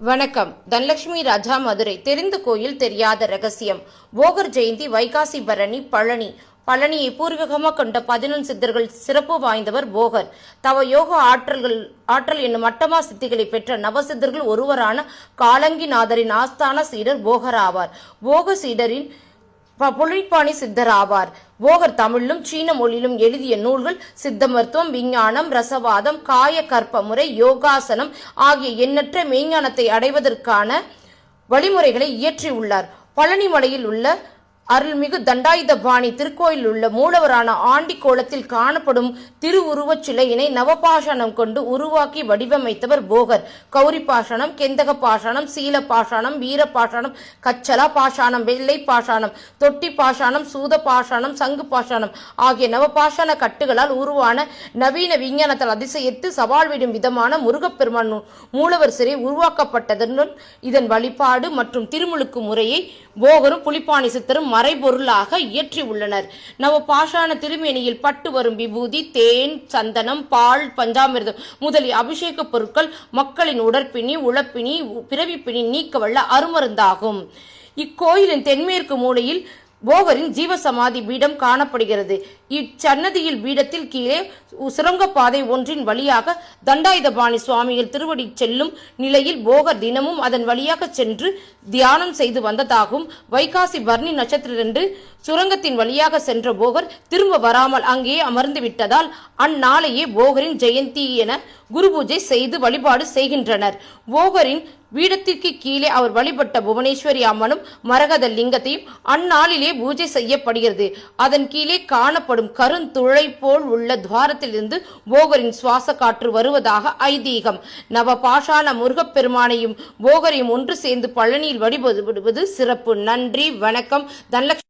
வணக்கம். தனலட்சுமி ராஜா, மதுரை. தெரிந்த கோயில் தெரியாத ரகசியம். போகர் ஜெயந்தி, வைகாசி பரணி, பழனியை பூர்வீகமாக கொண்ட 11 சித்தர்கள் சிறப்பு வாய்ந்தவர் போகர். தவ யோக ஆற்றல் என்னும் மட்டமா சித்திகளை பெற்ற நவசித்தர்கள் ஒருவரான காலங்கிநாதரின் ஆஸ்தான சீடர் போகர் ஆவார். போக சீடரின் புலிப்பாணி சித்தர் ஆவார். போகர் தமிழிலும் சீன மொழியிலும் எழுதிய நூல்கள் சித்த மருத்துவம், விஞ்ஞானம், ரசவாதம், காய கற்ப முறை, யோகாசனம் ஆகிய எண்ணற்ற மெய்ஞானத்தை அடைவதற்கான வழிமுறைகளை இயற்றியுள்ளார். பழனி மலையில் உள்ள அருள்மிகு தண்டாயுதபாணி திருக்கோயில் உள்ள மூலவரான ஆண்டி கோலத்தில் காணப்படும் திருவுருவச் சிலையினை நவபாஷாணம் கொண்டு உருவாக்கி வடிவமைத்தவர் போகர். கௌரி பாஷாணம், கெந்தக பாஷாணம், சீல பாஷாணம், வீர பாஷாணம், கச்சலா பாஷாணம், வெள்ளை பாஷாணம், தொட்டி பாஷாணம், சூத பாஷாணம், சங்கு பாஷாணம் ஆகிய நவபாஷாண கட்டுகளால் உருவான நவீன விஞ்ஞானத்தால் அதிசயித்து சவால் விடும் விதமான முருகப்பெருமான் மூலவர் சிறை உருவாக்கப்பட்டதுடன் இதன் வழிபாடு மற்றும் திருமுழுக்கு முறையை போகரும் புலிப்பாணி சித்தரும் மறைபொருளாக இயற்றியுள்ளனர். நவ பாஷாண திருமேனியில் பட்டு வரும் விபூதி, தேன், சந்தனம், பால், பஞ்சாமிர்தம் முதலிய அபிஷேக பொருட்கள் மக்களின் உடற்பிணி, உளப்பிணி, பிறவிப்பிணி நீக்கவல்ல அருமருந்தாகும். இக்கோயிலின் தென்மேற்கு மூலையில் போகரின் ஜீவசமாதி பீடம் காணப்படுகிறது. இச்சன்னதியில் பீடத்தில் கீழே சுரங்கப்பாதை ஒன்றின் வழியாக தண்டாயுதபாணி சுவாமிகள் திருவடி செல்லும் நிலையில் போகர் தினமும் அதன் வழியாக சென்று தியானம் செய்து வந்ததாகவும், வைகாசி பரணி நட்சத்திரன்று சுரங்கத்தின் வழியாக சென்ற போகர் திரும்ப வராமல் அங்கேயே அமர்ந்து விட்டதால் அந்நாளையே போகரின் ஜெயந்தி என குரு பூஜை செய்து வழிபாடு செய்கின்றனர். போகரின் பீடத்திற்கு கீழே அவர் வழிபட்ட புவனேஸ்வரி அம்மனும் மரகத லிங்கத்தையும் அந்நாளிலே பூஜை செய்யப்படுகிறது. அதன் கீழே காணப்படும் கருந்துளை போல் உள்ள துவாரத்திலிருந்து போகரின் சுவாச காற்று வருவதாக ஐதீகம். நவ பாஷாண முருகப்பெருமானையும் போகரையும் ஒன்று சேர்ந்து பழனியில் வழிபடுவது சிறப்பு. நன்றி, வணக்கம். தனலட்சுமி